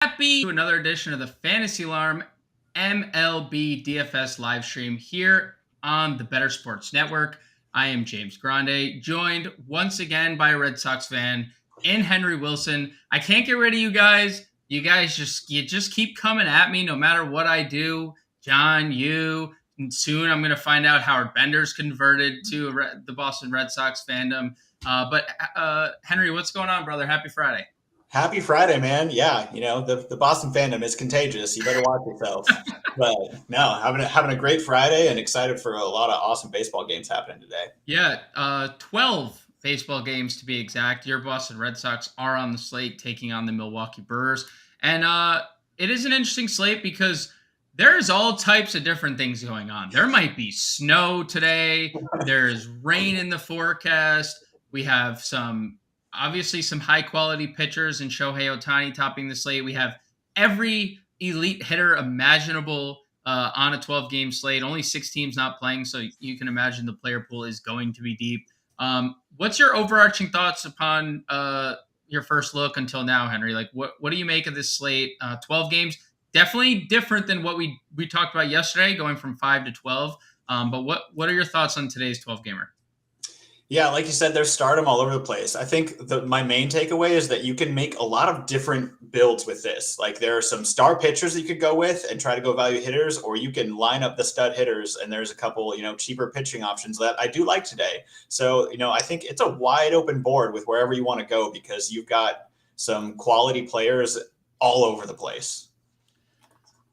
Happy to another edition of the Fantasy Alarm MLB DFS live stream here on the Better Sports Network. I am James Grande, joined once again by a Red Sox fan in Henry Wilson. I can't get rid of you guys. You guys just keep coming at me no matter what I do. John, you, and soon I'm going to find out Howard Bender's converted to the Boston Red Sox fandom. But Henry, what's going on, brother? Happy Friday. Happy Friday, man. Yeah, the Boston fandom is contagious. You better watch yourself. But no, having a great Friday and excited for a lot of awesome baseball games happening today. Yeah, 12 baseball games to be exact. Your Boston Red Sox are on the slate taking on the Milwaukee Brewers. And it is an interesting slate because there's all types of different things going on. There might be snow today. There's rain in the forecast. We have obviously some high quality pitchers and Shohei Ohtani topping the slate. We have every elite hitter imaginable on a 12-game slate. Only 6 teams not playing, so you can imagine the player pool is going to be deep. What's your overarching thoughts upon your first look until now, Henry? Like, what do you make of this slate? 12 games, definitely different than what we talked about yesterday, going from 5 to 12. But what are your thoughts on today's 12-gamer? Yeah, like you said, there's stardom all over the place. I think my main takeaway is that you can make a lot of different builds with this. Like there are some star pitchers that you could go with and try to go value hitters, or you can line up the stud hitters. And there's a couple, cheaper pitching options that I do like today. So, I think it's a wide open board with wherever you want to go because you've got some quality players all over the place.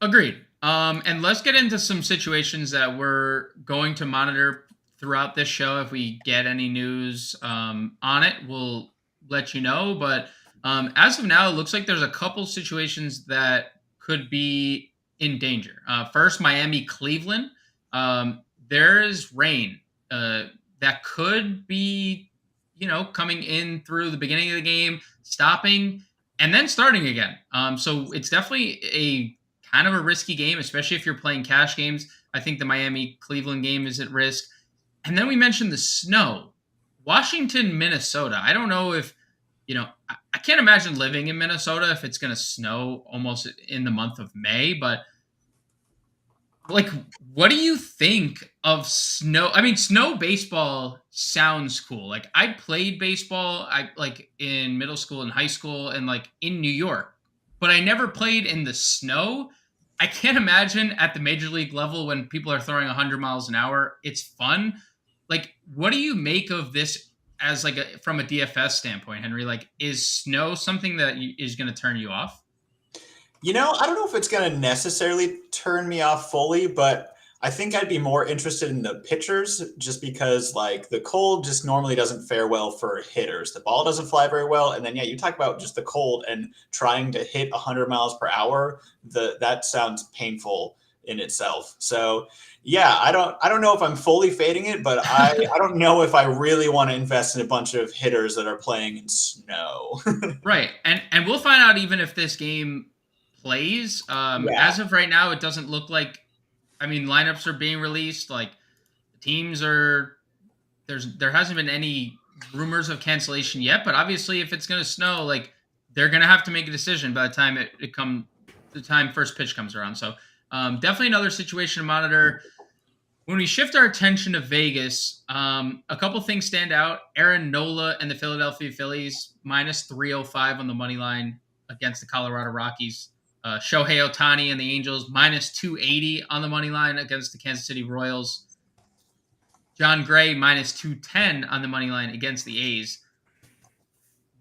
Agreed. And let's get into some situations that we're going to monitor throughout this show. If we get any news on it, we'll let you know. But as of now, it looks like there's a couple situations that could be in danger. First, Miami, Cleveland. There is rain that could be, coming in through the beginning of the game, stopping, and then starting again. So it's definitely a kind of a risky game, especially if you're playing cash games. I think the Miami-Cleveland game is at risk. And then we mentioned the snow. Washington, Minnesota. I don't know if, I can't imagine living in Minnesota if it's going to snow almost in the month of May. But, what do you think of snow? I mean, snow baseball sounds cool. Like, I played baseball, in middle school and high school and, in New York. But I never played in the snow. I can't imagine at the major league level when people are throwing 100 miles an hour. It's fun. What do you make of this as from a DFS standpoint, Henry? Is snow something that is going to turn you off? I don't know if it's going to necessarily turn me off fully, but I think I'd be more interested in the pitchers just because the cold just normally doesn't fare well for hitters. The ball doesn't fly very well. And then, you talk about just the cold and trying to hit 100 miles per hour. That sounds painful in itself. So yeah, I don't know if I'm fully fading it, but I don't know if I really want to invest in a bunch of hitters that are playing in snow. Right. And we'll find out even if this game plays. As of right now, it doesn't look like, lineups are being released. Teams there hasn't been any rumors of cancellation yet, but obviously if it's going to snow, they're going to have to make a decision by the time the time first pitch comes around. So definitely another situation to monitor. When we shift our attention to Vegas, a couple things stand out. Aaron Nola and the Philadelphia Phillies, minus 305 on the money line against the Colorado Rockies. Shohei Ohtani and the Angels, minus 280 on the money line against the Kansas City Royals. John Gray, minus 210 on the money line against the A's.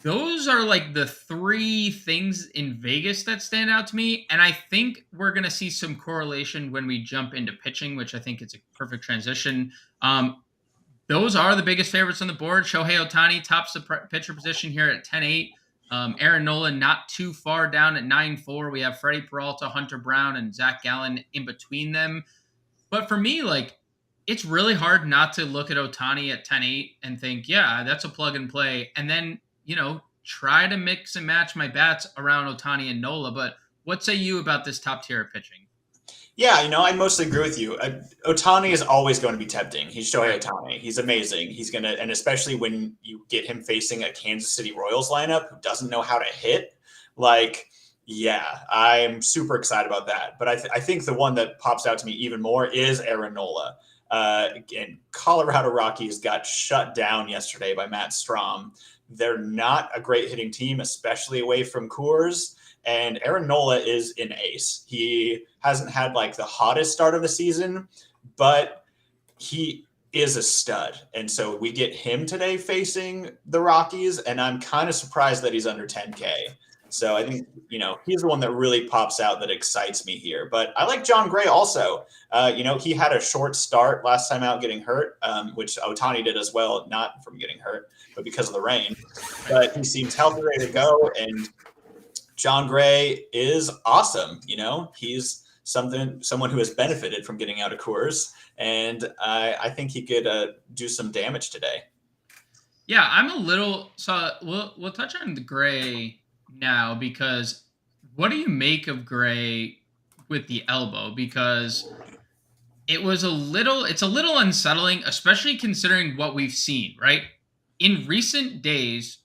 Those are the 3 things in Vegas that stand out to me. And I think we're going to see some correlation when we jump into pitching, which I think is a perfect transition. Those are the biggest favorites on the board. Shohei Ohtani tops the pitcher position here at 10-8. Aaron Nola not too far down at 9-4. We have Freddie Peralta, Hunter Brown, and Zach Gallen in between them. But for me, it's really hard not to look at Ohtani at 10-8 and think, yeah, that's a plug and play. And then try to mix and match my bats around Ohtani and Nola. But what say you about this top tier of pitching? Yeah, I mostly agree with you. Ohtani is always going to be tempting. He's Shohei Ohtani. He's amazing. He's going to, and especially when you get him facing a Kansas City Royals lineup who doesn't know how to hit, like Yeah, I'm super excited about that. But I think the one that pops out to me even more is Aaron Nola. And Colorado Rockies got shut down yesterday by Matt Strom. They're not a great hitting team, especially away from Coors. And Aaron Nola is an ace. He hasn't had like the hottest start of the season, but he is a stud. And so we get him today facing the Rockies, and I'm kind of surprised that he's under 10K. So I think, he's the one that really pops out that excites me here. But I like John Gray also. He had a short start last time out getting hurt, which Ohtani did as well, not from getting hurt, but because of the rain. But he seems healthy, ready to go. And John Gray is awesome. He's someone who has benefited from getting out of Coors. And I think he could do some damage today. Yeah, I'm a little. So we'll touch on the Gray now, because what do you make of Gray with the elbow? Because it's a little unsettling, especially considering what we've seen, right? In recent days,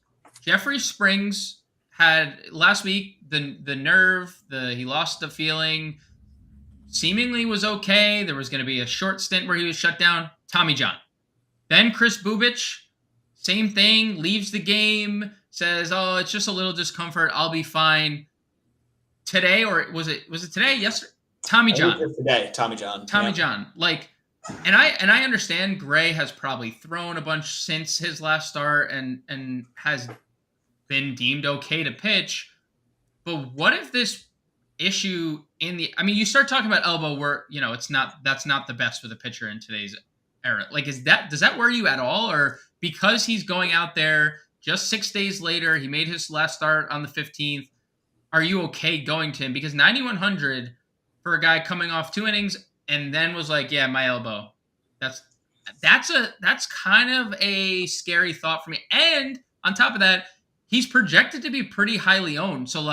Jeffrey Springs had last week the nerve, he lost the feeling, seemingly was okay. There was going to be a short stint where he was shut down. Tommy John. Then Chris Bubich, same thing, leaves the game, says, "Oh, it's just a little discomfort. I'll be fine." Today, or was it today? Yesterday? Tommy John. Today, Tommy John. Tommy John. And I understand Gray has probably thrown a bunch since his last start and has been deemed okay to pitch. But what if this issue you start talking about elbow where, that's not the best for the pitcher in today's era. Does that worry you at all? Or because he's going out there just 6 days later, he made his last start on the 15th, are you okay going to him? Because 9,100 for a guy coming off 2 innings and then was like, yeah, my elbow. That's kind of a scary thought for me. And on top of that, he's projected to be pretty highly owned. So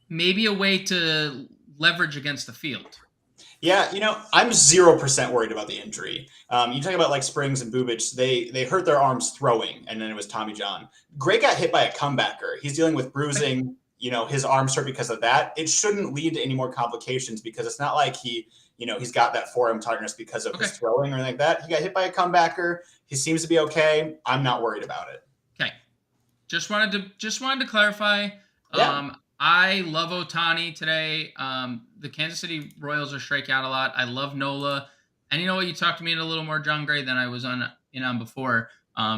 maybe a way to leverage against the field. Yeah, I'm 0% worried about the injury. You talk about Springs and Bubich, they hurt their arms throwing, and then it was Tommy John. Gray got hit by a comebacker. He's dealing with bruising, his arms hurt because of that. It shouldn't lead to any more complications because it's not like he's got that forearm tightness because of his throwing or anything like that. He got hit by a comebacker. He seems to be okay. I'm not worried about it. Okay. Just wanted to clarify. Yeah. I love Ohtani today. The Kansas City Royals are striking out a lot. I love Nola. And you know what? You talked to me in a little more John Gray than I was on before.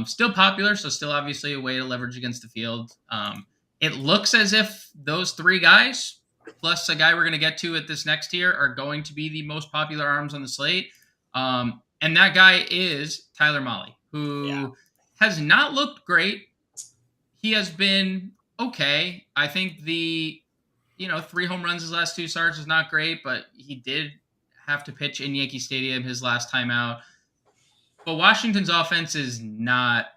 Still popular, so still obviously a way to leverage against the field. It looks as if those 3 guys, plus a guy we're going to get to at this next tier, are going to be the most popular arms on the slate. And that guy is Tyler Mahle, who has not looked great. He has been okay. I think the 3 home runs his last 2 starts is not great, but he did have to pitch in Yankee Stadium his last time out. But Washington's offense is not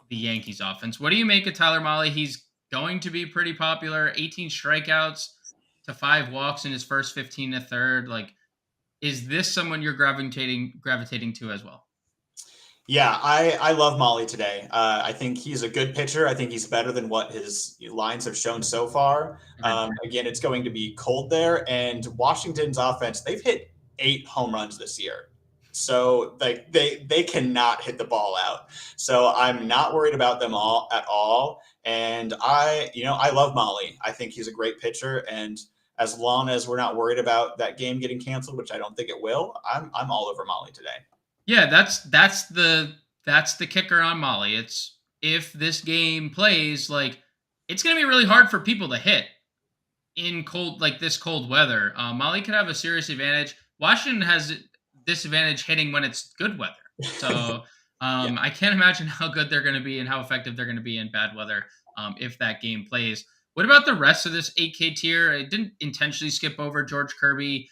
the Yankees offense. What do you make of Tyler Mahle? He's going to be pretty popular. 18 strikeouts to 5 walks in his first 15 and a third. Is this someone you're gravitating to as well? Yeah, I love Mahle today. I think he's a good pitcher. I think he's better than what his lines have shown so far. Again, it's going to be cold there. And Washington's offense, they've hit 8 home runs this year. So they cannot hit the ball out. So I'm not worried about them at all. And I love Mahle. I think he's a great pitcher. And as long as we're not worried about that game getting canceled, which I don't think it will, I'm all over Mahle today. Yeah, that's the kicker on Mahle. It's if this game plays, it's going to be really hard for people to hit in this cold weather. Mahle could have a serious advantage. Washington has disadvantage hitting when it's good weather. So I can't imagine how good they're going to be and how effective they're going to be in bad weather if that game plays. What about the rest of this 8K tier? I didn't intentionally skip over George Kirby.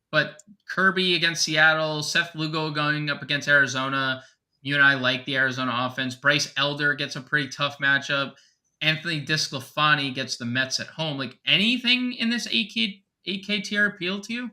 But Kirby against Seattle, Seth Lugo going up against Arizona. You and I like the Arizona offense. Bryce Elder gets a pretty tough matchup. Anthony DeSclafani gets the Mets at home. Anything in this 8K tier appeal to you?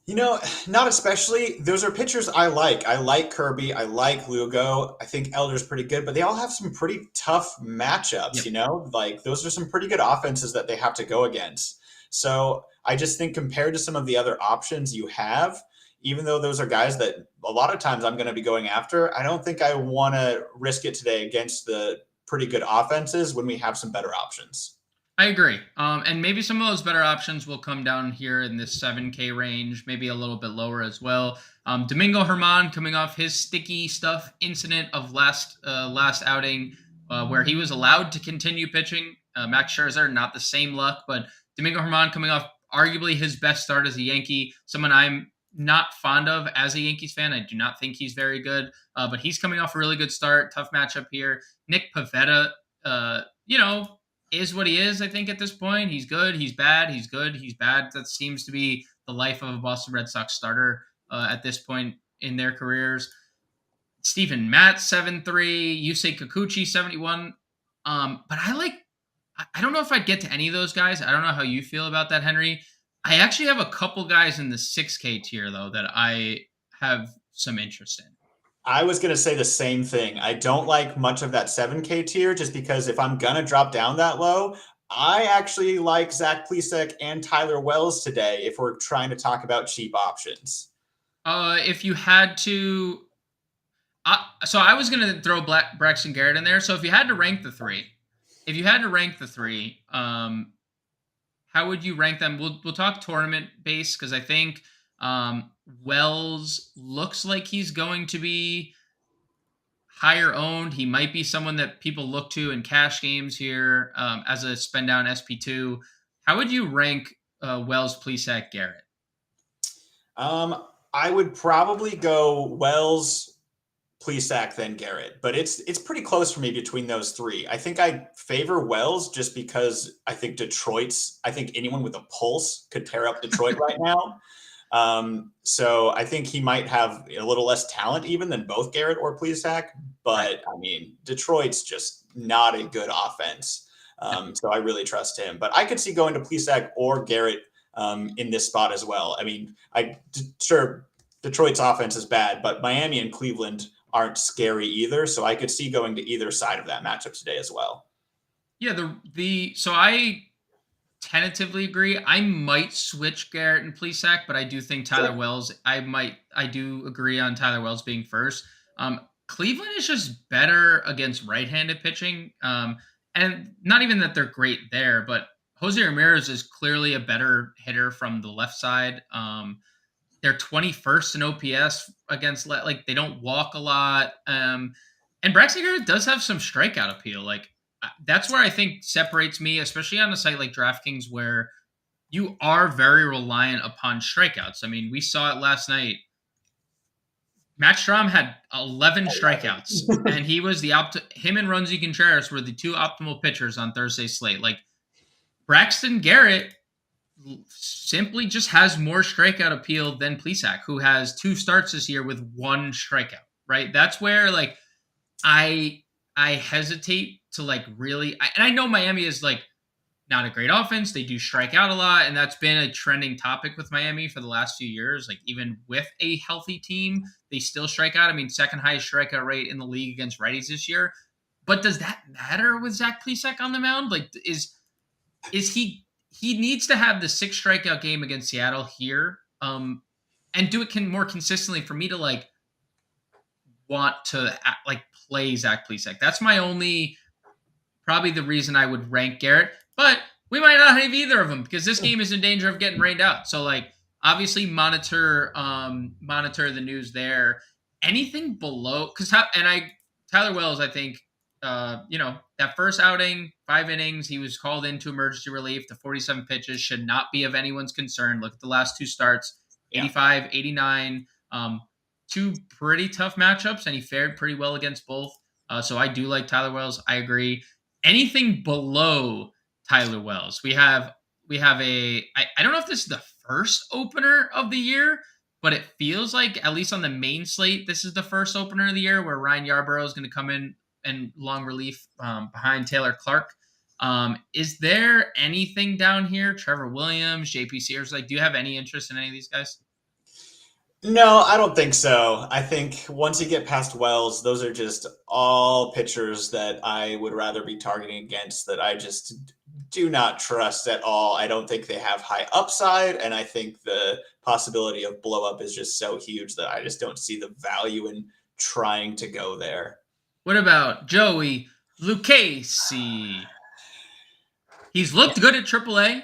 Not especially. Those are pitchers I like. I like Kirby. I like Lugo. I think Elder's pretty good, but they all have some pretty tough matchups, Yep. Like those are some pretty good offenses that they have to go against. So I just think compared to some of the other options you have, even though those are guys that a lot of times I'm going to be going after, I don't think I want to risk it today against the pretty good offenses when we have some better options. I agree. And maybe some of those better options will come down here in this 7K range, maybe a little bit lower as well. Domingo Herman coming off his sticky stuff incident of last outing, where he was allowed to continue pitching. Max Scherzer, not the same luck, but Domingo Herman coming off arguably his best start as a Yankee, someone I'm not fond of as a Yankees fan. I do not think he's very good, but he's coming off a really good start. Tough matchup here. Nick Pivetta, is what he is, I think, at this point. He's good, he's bad, he's good, he's bad. That seems to be the life of a Boston Red Sox starter at this point in their careers. Stephen Matz, 7-3. Yusei Kikuchi, 71. But I don't know if I'd get to any of those guys. I don't know how you feel about that, Henry. I actually have a couple guys in the 6K tier, though, that I have some interest in. I was going to say the same thing. I don't like much of that 7K tier just because if I'm going to drop down that low, I actually like Zach Plesac and Tyler Wells today if we're trying to talk about cheap options. If you had to... so I was going to throw Braxton Garrett in there. So if you had to rank the three, how would you rank them? We'll talk tournament base because I think Wells looks like he's going to be higher owned. He might be someone that people look to in cash games here as a spend down SP2. How would you rank Wells, Plesac, Garrett? I would probably go Wells, Plesac, then Garrett, but it's pretty close for me between those three. I think I favor Wells just because I think anyone with a pulse could tear up Detroit right now. So I think he might have a little less talent even than both Garrett or Plesac, but I mean, Detroit's just not a good offense. So I really trust him, but I could see going to Plesac or Garrett in this spot as well. I mean, sure, Detroit's offense is bad, but Miami and Cleveland aren't scary either. So I could see going to either side of that matchup today as well. Yeah, so I tentatively agree. I might switch Garrett and Plesac, but I do think Tyler Wells, I do agree on Tyler Wells being first. Cleveland is just better against right-handed pitching. And not even that they're great there, but Jose Ramirez is clearly a better hitter from the left side. They're 21st in OPS against, like, they don't walk a lot. And Braxton Garrett does have some strikeout appeal. Like, that's where I think separates me, especially on a site like DraftKings where you are very reliant upon strikeouts. I mean, we saw it last night. Matt Strahm had 11 strikeouts, and he was him and Runzi Contreras were the two optimal pitchers on Thursday's slate. Like, Braxton Garrett simply just has more strikeout appeal than Plesac, who has 2 starts this year with 1 strikeout, right? That's where, like, I hesitate to, like, really, and I know Miami is, like, not a great offense. They do strike out a lot, and that's been a trending topic with Miami for the last few years. Like, even with a healthy team, they still strike out. I mean, second highest strikeout rate in the league against righties this year. But does that matter with Zach Plesac on the mound? Like, is he needs to have the 6 strikeout game against Seattle here, and do it more consistently for me to, like, want to, like, play Zach Plesac. That's my only, probably the reason I would rank Garrett. But we might not have either of them because this game is in danger of getting rained out. So, like, obviously monitor the news there. Anything below, Tyler Wells, I think, that first outing, 5 innings, he was called into emergency relief. The 47 pitches should not be of anyone's concern. Look at the last 2 starts, 85, 89, 2 pretty tough matchups, and he fared pretty well against both. So I do like Tyler Wells. I agree. Anything below Tyler Wells, we have I don't know if this is the first opener of the year, but it feels like, at least on the main slate, this is the first opener of the year where Ryan Yarbrough is going to come in and long relief behind Taylor Clark. Is there anything down here? Trevor Williams, JP Sears, like, do you have any interest in any of these guys? No, I don't think so. I think once you get past Wells, those are just all pitchers that I would rather be targeting against that I just do not trust at all. I don't think they have high upside, and I think the possibility of blow up is just so huge that I just don't see the value in trying to go there. What about Joey Lucchesi? He's looked good at AAA.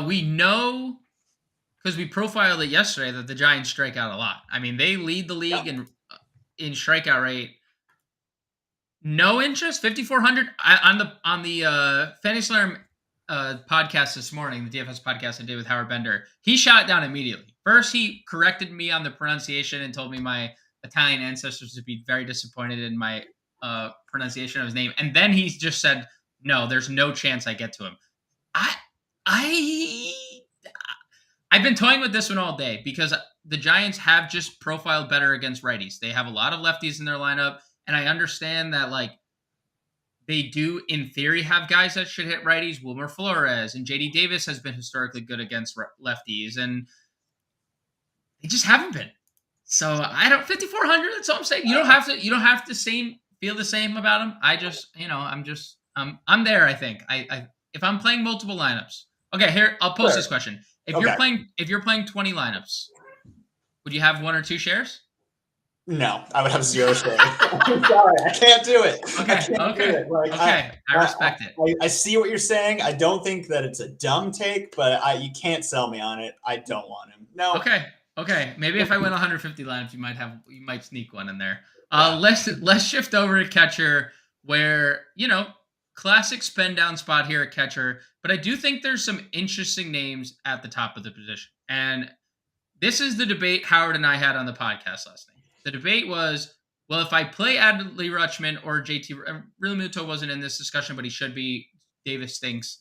We know because we profiled it yesterday that the Giants strike out a lot. I mean, they lead the league in strikeout rate. No interest, 5,400 on the Fantasy Alarm podcast this morning, the DFS podcast I did with Howard Bender. He shot it down immediately. First, he corrected me on the pronunciation and told me my Italian ancestors would be very disappointed in my pronunciation of his name, and then he just said, "No, there's no chance I get to him." I I've been toying with this one all day because the Giants have just profiled better against righties. They have a lot of lefties in their lineup, and I understand that like they do in theory have guys that should hit righties. Wilmer Flores and JD Davis has been historically good against lefties, and they just haven't been. So I don't 5,400. That's all I'm saying. You don't have to feel the same about him. I just I'm there. I think I if I'm playing multiple lineups. Okay, here I'll pose this question. If you're playing 20 lineups, would you have one or two shares? No, I would have zero shares. I'm sorry, I can't do it. Okay. I respect it. I see what you're saying. I don't think that it's a dumb take, but you can't sell me on it. I don't want him. No. Okay. Maybe if I win 150 lineups, you might sneak one in there. Let's shift over to catcher, where classic spend down spot here at catcher, but I do think there's some interesting names at the top of the position. And this is the debate Howard and I had on the podcast last night. The debate was, well, if I play Adley Rutschman or JT, Realmuto wasn't in this discussion, but he should be, Davis thinks.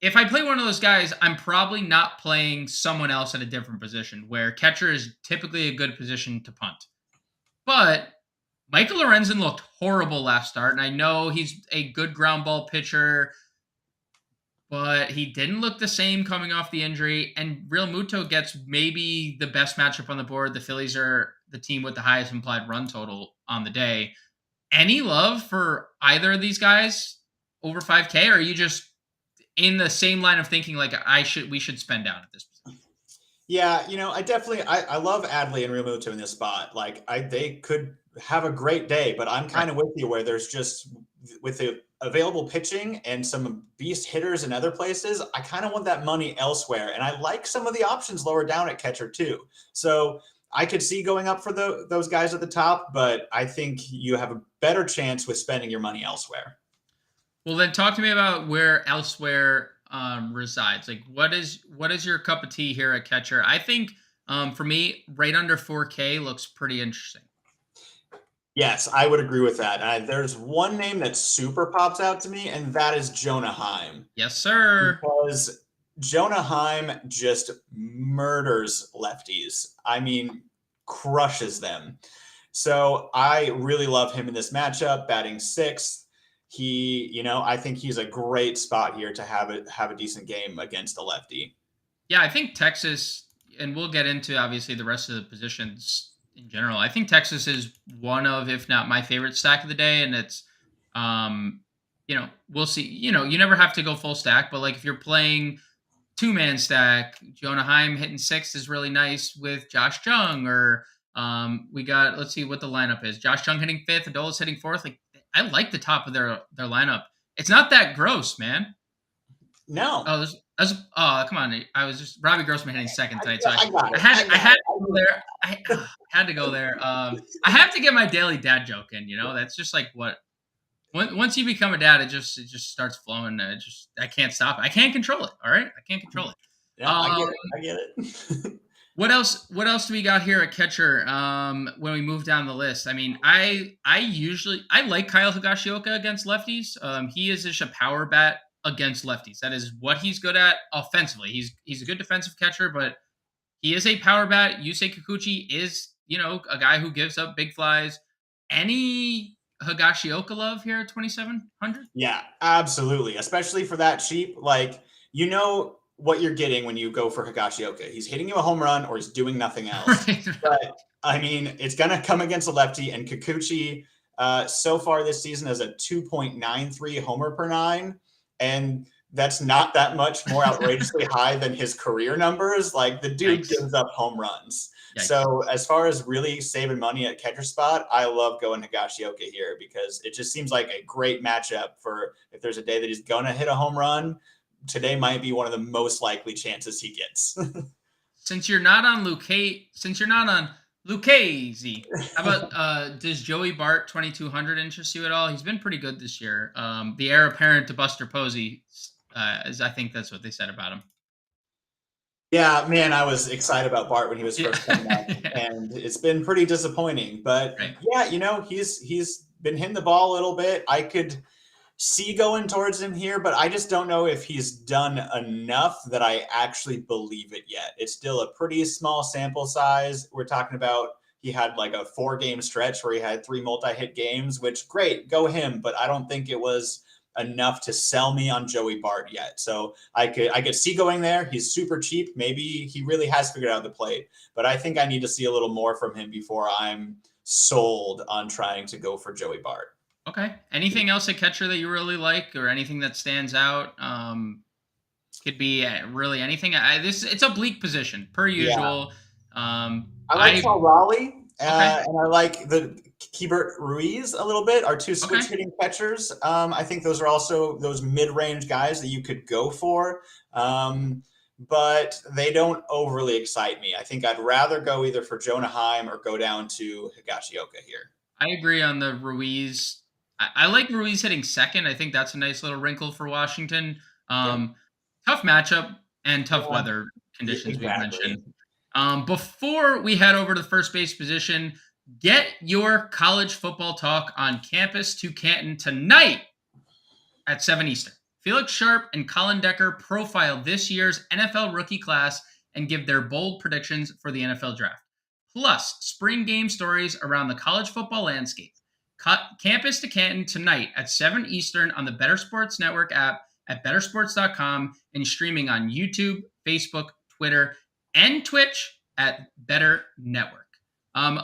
If I play one of those guys, I'm probably not playing someone else at a different position, where catcher is typically a good position to punt. But Michael Lorenzen looked horrible last start, and I know he's a good ground ball pitcher, but he didn't look the same coming off the injury. And Realmuto gets maybe the best matchup on the board. The Phillies are the team with the highest implied run total on the day. Any love for either of these guys over 5K, or are you just in the same line of thinking like we should spend down at this point? Yeah, I love Adley and Realmuto in this spot. Like they could have a great day, but I'm kind of with you where there's just with the available pitching and some beast hitters in other places, I kind of want that money elsewhere. And I like some of the options lower down at catcher too. So I could see going up for those guys at the top, but I think you have a better chance with spending your money elsewhere. Well, then talk to me about where elsewhere resides. Like what is your cup of tea here at catcher? I think for me, right under 4K looks pretty interesting. Yes, I would agree with that. There's one name that super pops out to me, and that is Jonah Heim. Yes, sir. Because Jonah Heim just murders lefties. I mean, crushes them. So I really love him in this matchup, batting sixth. I think he's a great spot here to have a decent game against a lefty. Yeah, I think Texas, and we'll get into obviously the rest of the positions in general. I think Texas is one of, if not my favorite stack of the day. And it's, we'll see, you never have to go full stack, but like if you're playing 2-man stack, Jonah Heim hitting sixth is really nice with Josh Jung, or let's see what the lineup is. Josh Jung hitting fifth, Adola's hitting fourth. Like I like the top of their lineup. It's not that gross, man. No. Come on. I was just Robbie Grossman hitting second tonight. So I had to go there. I had to go there. I have to get my daily dad joke in, that's just like what, once you become a dad, it just starts flowing. I can't stop it. I can't control it. All right. I can't control it. Yeah, I get it. What else do we got here at catcher? When we move down the list, I mean, I like Kyle Higashioka against lefties. He is just a power bat against lefties. That is what he's good at offensively. He's a good defensive catcher, but he is a power bat. Yusei Kikuchi is, a guy who gives up big flies. Any Higashioka love here at 2,700? Yeah, absolutely. Especially for that cheap. Like, what you're getting when you go for Higashioka. He's hitting you a home run or he's doing nothing else. Right. But I mean, it's going to come against a lefty, and Kikuchi so far this season has a 2.93 homer per nine. And that's not that much more outrageously high than his career numbers. Like, the dude gives up home runs. Yikes. So as far as really saving money at catcher spot, I love going Higashioka here because it just seems like a great matchup for if there's a day that he's going to hit a home run. Today might be one of the most likely chances he gets. Since you're not on Lucchese, how about does Joey Bart 2200 interest you at all? He's been pretty good this year. The heir apparent to Buster Posey, I think that's what they said about him. Yeah, man, I was excited about Bart when he was first coming out, and it's been pretty disappointing. But yeah, he's been hitting the ball a little bit. I could see going towards him here, but I just don't know if he's done enough that I actually believe it yet. It's still a pretty small sample size. We're talking about he had like a 4-game stretch where he had 3 multi-hit games, which great, go him. But I don't think it was enough to sell me on Joey Bart yet. So I could see going there. He's super cheap. Maybe he really has figured out the plate, but I think I need to see a little more from him before I'm sold on trying to go for Joey Bart. Okay. Anything else at catcher that you really like, or anything that stands out? Could be really anything. It's a bleak position per usual. Yeah. I like Cal Raleigh, and I like the Keibert Ruiz a little bit. Our 2 switch hitting catchers. I think those are also those mid-range guys that you could go for. But they don't overly excite me. I think I'd rather go either for Jonah Heim or go down to Higashioka here. I agree on the Ruiz. I like Ruiz hitting second. I think that's a nice little wrinkle for Washington. Tough matchup and tough weather conditions we've mentioned. Before we head over to the first base position, get your college football talk on campus to Canton tonight at 7 Eastern. Felix Sharp and Colin Decker profile this year's NFL rookie class and give their bold predictions for the NFL draft. Plus, spring game stories around the college football landscape. Campus to Canton tonight at 7 Eastern on the Better Sports Network app at bettersports.com and streaming on YouTube, Facebook, Twitter, and Twitch at Better Network.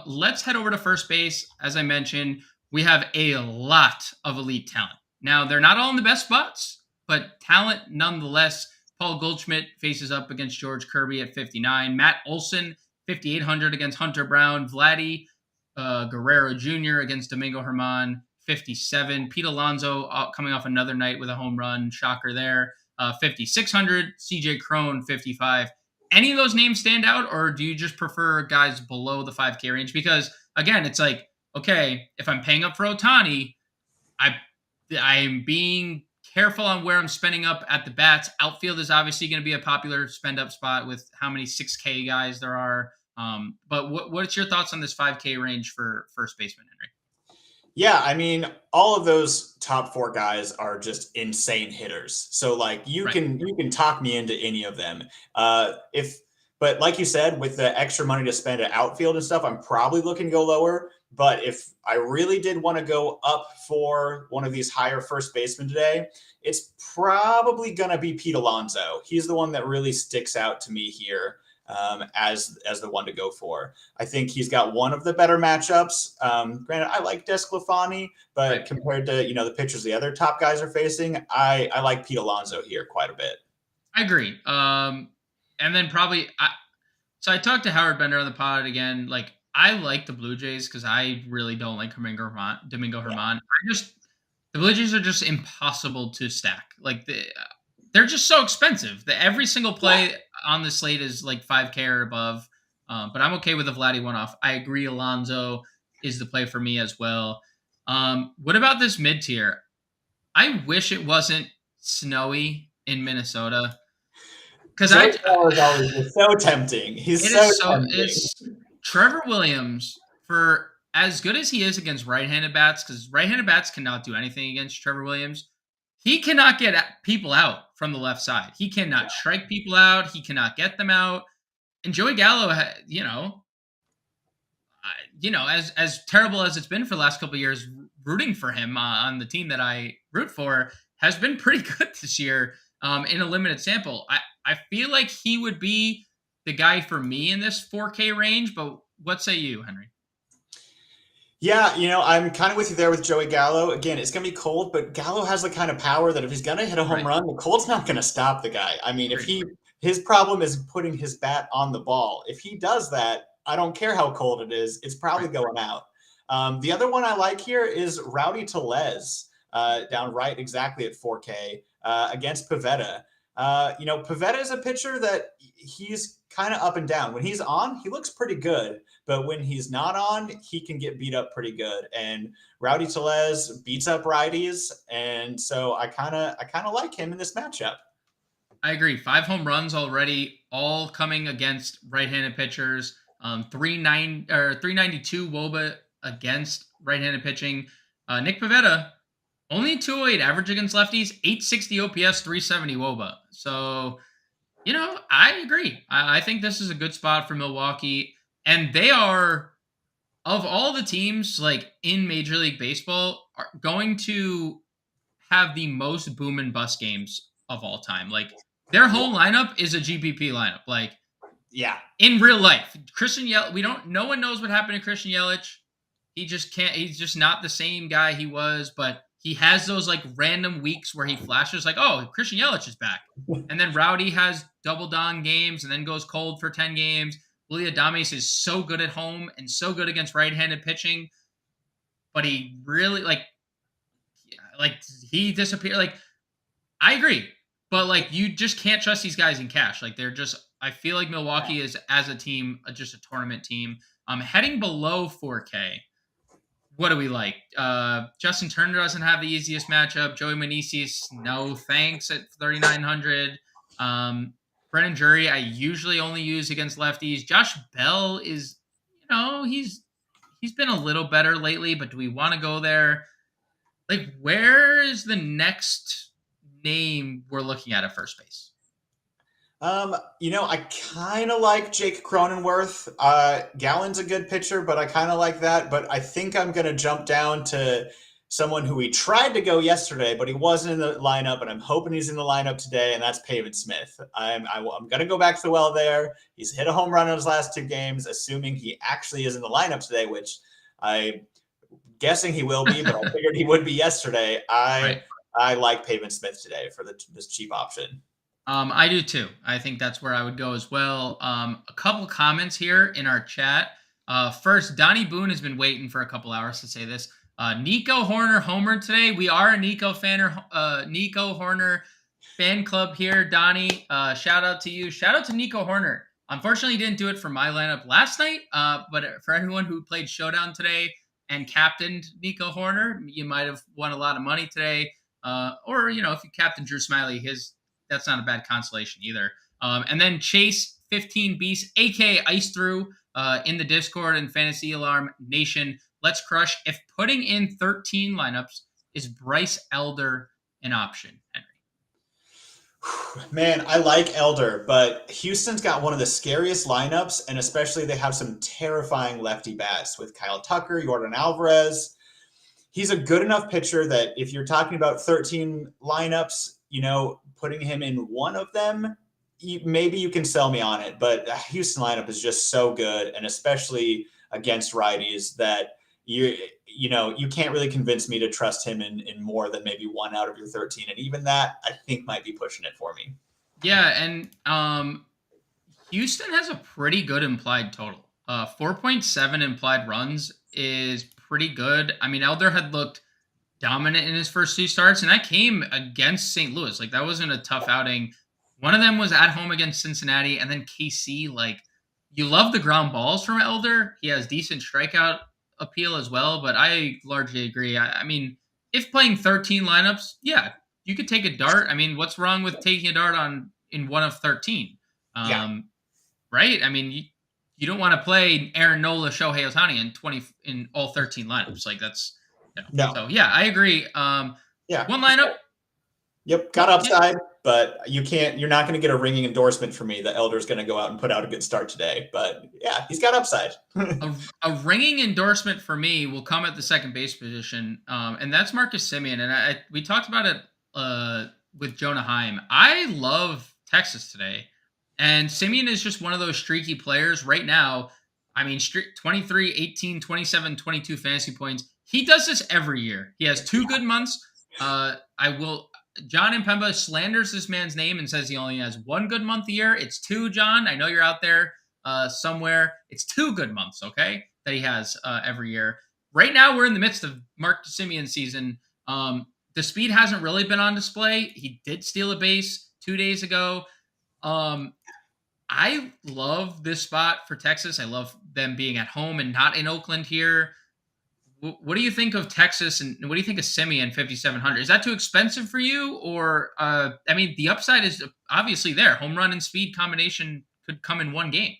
Let's head over to first base. As I mentioned, we have a lot of elite talent. Now, they're not all in the best spots, but talent nonetheless. Paul Goldschmidt faces up against George Kirby at 59. Matt Olson, 5,800 against Hunter Brown. Vladdy Guerrero Jr. against Domingo Germán, 57. Pete Alonso coming off another night with a home run. Shocker there. 5,600. CJ Cron, 55. Any of those names stand out, or do you just prefer guys below the 5K range? Because, again, it's like, okay, if I'm paying up for Ohtani, I'm being careful on where I'm spending up at the bats. Outfield is obviously going to be a popular spend-up spot with how many 6K guys there are. But what's your thoughts on this 5K range for first baseman, Henry? Yeah, I mean, all of those top 4 guys are just insane hitters. So like you can talk me into any of them. But like you said, with the extra money to spend at outfield and stuff, I'm probably looking to go lower. But if I really did want to go up for one of these higher first basemen today, it's probably going to be Pete Alonso. He's the one that really sticks out to me here. As the one to go for. I think he's got one of the better matchups. Granted, I like DeSclafani, but compared to the pitchers the other top guys are facing, I like Pete Alonso here quite a bit. I agree. And then probably, I talked to Howard Bender on the pod again. Like, I like the Blue Jays because I really don't like Domingo Germán. The Blue Jays are just impossible to stack. Like they're just so expensive. Every single play on the slate is like 5K or above. But I'm okay with the Vladdy one-off. I agree Alonso is the play for me as well. What about this mid-tier? I wish it wasn't snowy in Minnesota. Because is always so tempting. He's so tempting. Trevor Williams, for as good as he is against right-handed bats, because right-handed bats cannot do anything against Trevor Williams, he cannot get people out from the left side. He cannot strike people out. He cannot get them out. And Joey Gallo, as terrible as it's been for the last couple of years, rooting for him on the team that I root for has been pretty good this year. in a limited sample. I feel like he would be the guy for me in this 4K range, but what say you, Henry? Yeah, I'm kind of with you there with Joey Gallo. Again, it's going to be cold, but Gallo has the kind of power that if he's going to hit a home run, the cold's not going to stop the guy. I mean, his problem is putting his bat on the ball. If he does that, I don't care how cold it is, it's probably going out. The other one I like here is Rowdy Tellez, down right exactly at 4K against Pivetta. Pivetta is a pitcher that he's kind of up and down. When he's on, he looks pretty good. But when he's not on, he can get beat up pretty good. And Rowdy Tellez beats up righties. And so I kind of like him in this matchup. I agree. 5 home runs already, all coming against right-handed pitchers. 392 WOBA against right-handed pitching. Nick Pivetta, only 208 average against lefties, 860 OPS, 370 WOBA. So, I agree. I think this is a good spot for Milwaukee. And they are, of all the teams like in Major League Baseball, are going to have the most boom and bust games of all time. Like their whole lineup is a GPP lineup. Like, yeah, in real life, Christian Yelich, no one knows what happened to Christian Yelich. He just can't. He's just not the same guy he was. But he has those like random weeks where he flashes like, oh, Christian Yelich is back, and then Rowdy has double down games and then goes cold for 10 games. Willie Adames is so good at home and so good against right-handed pitching, but he really like he disappeared. Like I agree, but like you just can't trust these guys in cash. Like they're just. I feel like Milwaukee is as a team just a tournament team. Heading below 4K. What do we like? Justin Turner doesn't have the easiest matchup. Joey Meneses, no thanks at 3,900. Brennan Drury, I usually only use against lefties. Josh Bell is, he's been a little better lately, but do we want to go there? Like, where is the next name we're looking at first base? I kind of like Jake Cronenworth. Gallen's a good pitcher, but I kind of like that. But I think I'm going to jump down to someone who we tried to go yesterday, but he wasn't in the lineup, and I'm hoping he's in the lineup today, and that's Pavin Smith. I'm going to go back to the well there. He's hit a home run in his last 2 games, assuming he actually is in the lineup today, which I'm guessing he will be, but I figured he would be yesterday. I like Pavin Smith today for this cheap option. I do too. I think that's where I would go as well. A couple comments here in our chat. First, Donnie Boone has been waiting for a couple hours to say this. Nico Horner homered today. We are a Nico Horner fan club here, Donnie. Shout out to you. Shout out to Nico Horner. Unfortunately, he didn't do it for my lineup last night. But for everyone who played Showdown today and captained Nico Horner, you might have won a lot of money today. Or if you captained Drew Smyly, that's not a bad consolation either. And then Chase 15 Beast, aka Ice Through, in the Discord and Fantasy Alarm Nation. Let's crush. If putting in 13 lineups, is Bryce Elder an option, Henry? Man, I like Elder, but Houston's got one of the scariest lineups, and especially they have some terrifying lefty bats with Kyle Tucker, Yordan Alvarez. He's a good enough pitcher that if you're talking about 13 lineups, putting him in one of them, maybe you can sell me on it. But the Houston lineup is just so good, and especially against righties, that you can't really convince me to trust him in more than maybe 1 out of your 13. And even that, I think, might be pushing it for me. Yeah, and Houston has a pretty good implied total. 4.7 implied runs is pretty good. I mean, Elder had looked dominant in his first 2 starts, and that came against St. Louis. Like, that wasn't a tough outing. One of them was at home against Cincinnati, and then KC. Like, you love the ground balls from Elder. He has decent strikeout appeal as well, but I largely agree. I mean, if playing 13 lineups, yeah, you could take a dart. I mean, what's wrong with taking a dart in one of 13? Right? I mean, you don't want to play Aaron Nola, Shohei Ohtani in all 13 lineups. Like, that's no. So yeah, I agree. One lineup. Yep, got upside, but you're not going to get a ringing endorsement from me that Elder's going to go out and put out a good start today. But yeah, he's got upside. a ringing endorsement for me will come at the second base position, and that's Marcus Semien. And we talked about it with Jonah Heim. I love Texas today. And Simeon is just one of those streaky players right now. I mean, 23, 18, 27, 22 fantasy points. He does this every year. He has 2 good months. John Impemba slanders this man's name and says he only has 1 good month a year. It's 2, John. I know you're out there somewhere. It's 2 good months, okay, that he has every year. Right now, we're in the midst of Mark Simeon season. The speed hasn't really been on display. He did steal a base 2 days ago. I love this spot for Texas. I love them being at home and not in Oakland here. What do you think of Texas, and what do you think of Simeon 5,700? Is that too expensive for you, or I mean, the upside is obviously there. Home run and speed combination could come in one game.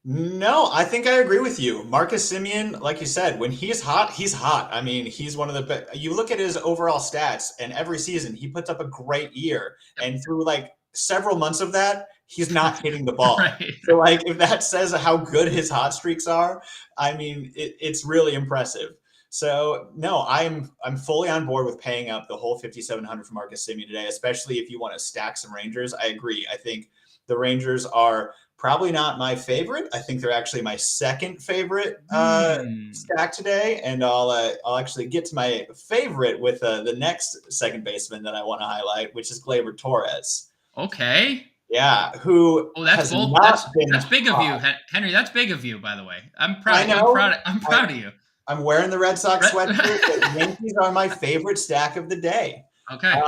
No, I think I agree with you. Marcus Simeon, like you said, when he's hot, he's hot. I mean, he's one of the best. You look at his overall stats, and every season he puts up a great year. And through like several months of that, he's not hitting the ball. Right. So, like, if that says how good his hot streaks are, I mean, it's really impressive. So, no, I'm fully on board with paying up the whole 5,700 for Marcus Simeon today, especially if you want to stack some Rangers. I agree. I think the Rangers are probably not my favorite. I think they're actually my second favorite stack today, and I'll actually get to my favorite with the next second baseman that I want to highlight, which is Gleyber Torres. Okay. Yeah, who? Oh, that's bold. That's big of you, Henry. That's big of you, by the way. I'm proud. I'm proud of you. I'm wearing the Red Sox sweatshirt. But Yankees are my favorite stack of the day. Okay.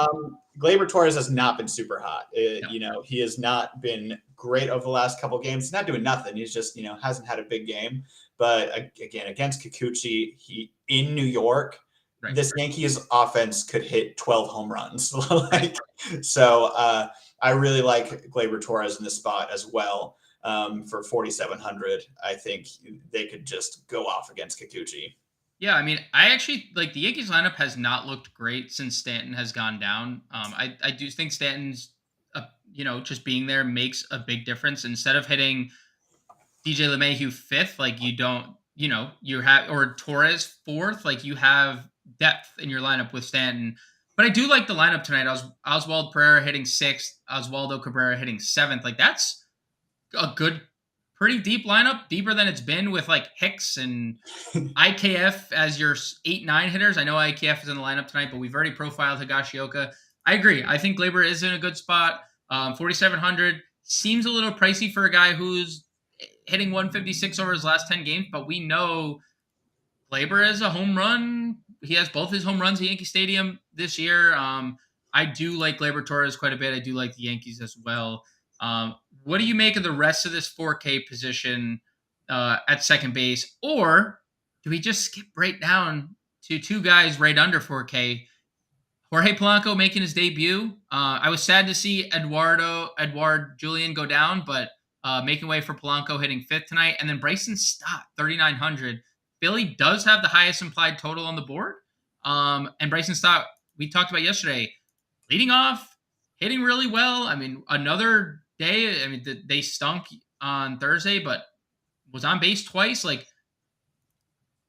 Gleyber Torres has not been super hot. You know, he has not been great over the last couple of games. He's not doing nothing. He's just, you know, hasn't had a big game. But again, against Kikuchi, he in New York, this Yankees offense could hit 12 home runs. So I really like Gleyber Torres in this spot as well. For 4,700, I think they could just go off against Kikuchi. Yeah, I mean, I actually like the Yankees lineup has not looked great since Stanton has gone down. I do think Stanton's, just being there makes a big difference. Instead of hitting DJ LeMahieu 5th, like you have, or Torres 4th, like you have depth in your lineup with Stanton. But I do like the lineup tonight. Oswald Pereira hitting 6th, Oswaldo Cabrera hitting 7th. Like that's a good, pretty deep lineup, deeper than it's been with like Hicks and IKF as your 8-9 hitters. I know IKF is in the lineup tonight, but we've already profiled Higashioka. I agree. I think Gleyber is in a good spot. 4,700 seems a little pricey for a guy who's hitting 156 over his last 10 games, but we know Gleyber is a home run. He has both his home runs at Yankee Stadium this year. I do like Gleyber Torres quite a bit. I do like the Yankees as well. What do you make of the rest of this 4K position at second base? Or do we just skip right down to 2 guys right under 4K? Jorge Polanco making his debut. I was sad to see Edouard Julien go down, but making way for Polanco hitting 5th tonight. And then Bryson Stott, 3,900. Philly does have the highest implied total on the board. And Bryson Stott, we talked about yesterday, leading off, hitting really well. I mean, another day. I mean, they stunk on Thursday, but was on base twice. Like,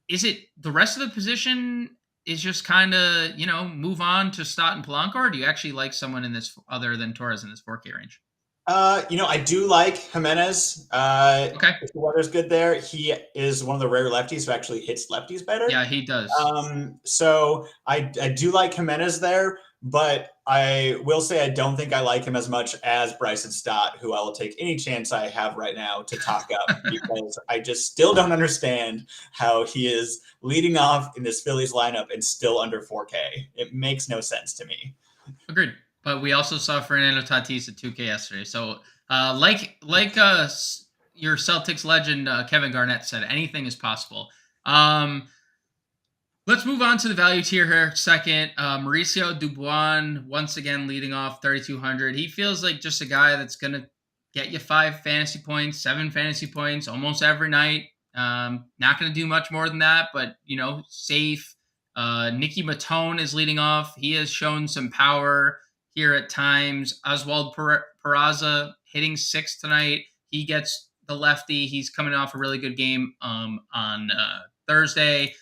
is it the rest of the position is just kind of, move on to Stott and Polanco, or do you actually like someone in this other than Torres in this 4K range? I do like Jimenez. Okay. If the weather's good there, he is one of the rare lefties who actually hits lefties better. Yeah, he does. So I do like Jimenez there, but I will say I don't think I like him as much as Bryson Stott, who I will take any chance I have right now to talk up because I just still don't understand how he is leading off in this Phillies lineup and still under 4K. It makes no sense to me. Agreed. But we also saw Fernando Tatis at 2K yesterday. So like your Celtics legend Kevin Garnett said, anything is possible. Let's move on to the value tier here. Second, Mauricio Dubois, once again leading off 3,200. He feels like just a guy that's going to get you 5 fantasy points, 7 fantasy points almost every night. Not going to do much more than that, but, safe. Nicky Matone is leading off. He has shown some power here at times. Oswald Peraza hitting 6th tonight. He gets the lefty. He's coming off a really good game on Thursday.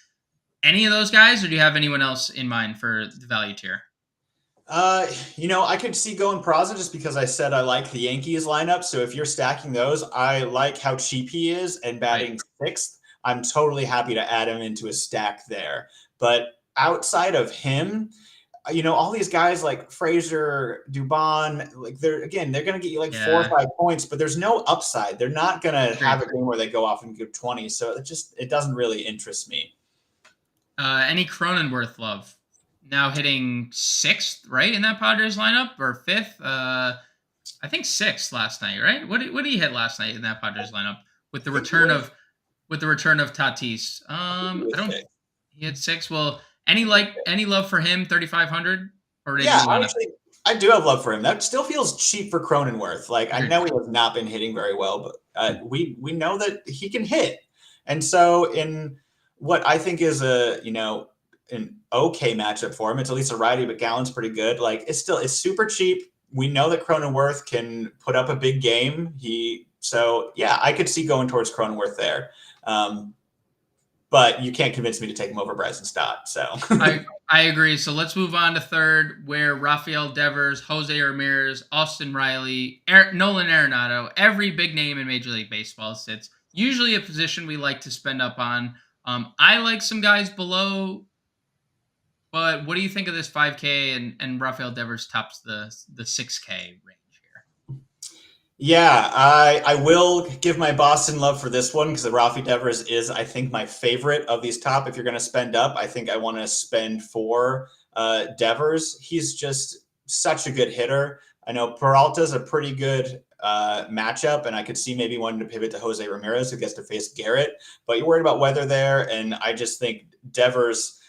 Any of those guys, or do you have anyone else in mind for the value tier? I could see going Peraza just because I said I like the Yankees lineup. So if you're stacking those, I like how cheap he is and Right. batting sixth. I'm totally happy to add him into a stack there. But outside of him, all these guys like Frazier, Dubon, like they're going to get you like 4 or 5 points, but there's no upside. They're not going to Agreed. have a game where they go off and give 20. So it doesn't really interest me. Any Cronenworth love? Now hitting sixth, right, in that Padres lineup, or fifth? I think sixth last night, right? What did he hit last night in that Padres lineup with the return of Tatis? I don't. He had six. Well, any love for him? 3,500, or did Yeah, you want to? actually, I do have love for him. That still feels cheap for Cronenworth. Like I Agreed. know he has not been hitting very well, but we know that he can hit. And so in what I think is an okay matchup for him, it's at least a righty, but Gallen's pretty good. Like it's super cheap. We know that Cronenworth can put up a big game. I could see going towards Cronenworth there. But you can't convince me to take him over Bryson Stott. So I agree. So let's move on to third, where Rafael Devers, Jose Ramirez, Austin Riley, Nolan Arenado, every big name in Major League Baseball sits. Usually a position we like to spend up on. I like some guys below, but what do you think of this 5K and Rafael Devers tops the 6K range? Yeah, I will give my Boston love for this one because Rafi Devers is, I think, my favorite of these top. If you're going to spend up, I think I want to spend for Devers. He's just such a good hitter. I know Peralta's a pretty good matchup, and I could see maybe wanting to pivot to Jose Ramirez, who gets to face Garrett. But you're worried about weather there, and I just think Devers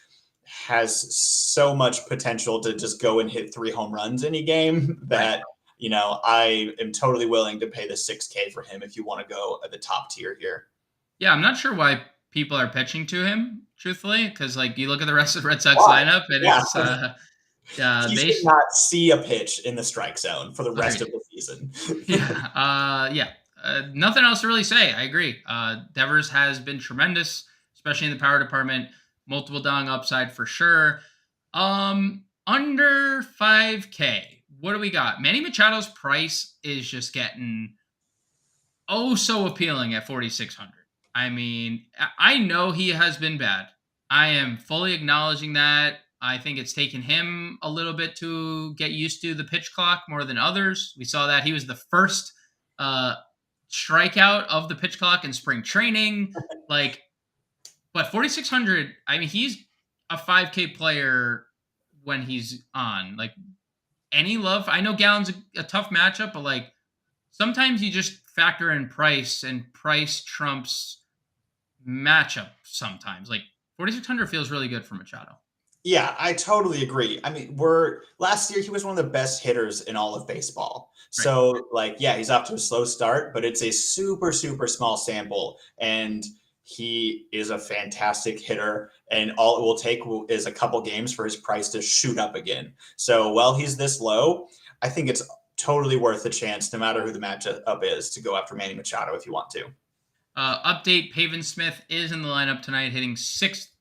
has so much potential to just go and hit 3 home runs any game that I am totally willing to pay the 6K for him if you want to go at the top tier here. Yeah, I'm not sure why people are pitching to him, truthfully, because like you look at the rest of the Red Sox lineup, and he should not see a pitch in the strike zone for the rest of the season. Nothing else to really say. I agree. Devers has been tremendous, especially in the power department. Multiple dong upside for sure. Under 5K. What do we got? Manny Machado's price is just getting so appealing at 4,600. I mean, I know he has been bad. I am fully acknowledging that. I think it's taken him a little bit to get used to the pitch clock more than others. We saw that he was the first strikeout of the pitch clock in spring training. But 4,600, I mean, he's a 5K player when he's on. Like, any love? I know Gallen's a tough matchup, but sometimes you just factor in price, and price trumps matchup sometimes. 4,600 feels really good for Machado. Yeah, I totally agree. I mean, last year he was one of the best hitters in all of baseball. Right. So he's off to a slow start, but it's a super, super small sample, and he is a fantastic hitter, and all it will take is a couple games for his price to shoot up again. So while he's this low, I think it's totally worth the chance, no matter who the matchup is, to go after Manny Machado if you want to. Update, Pavin Smith is in the lineup tonight, hitting sixth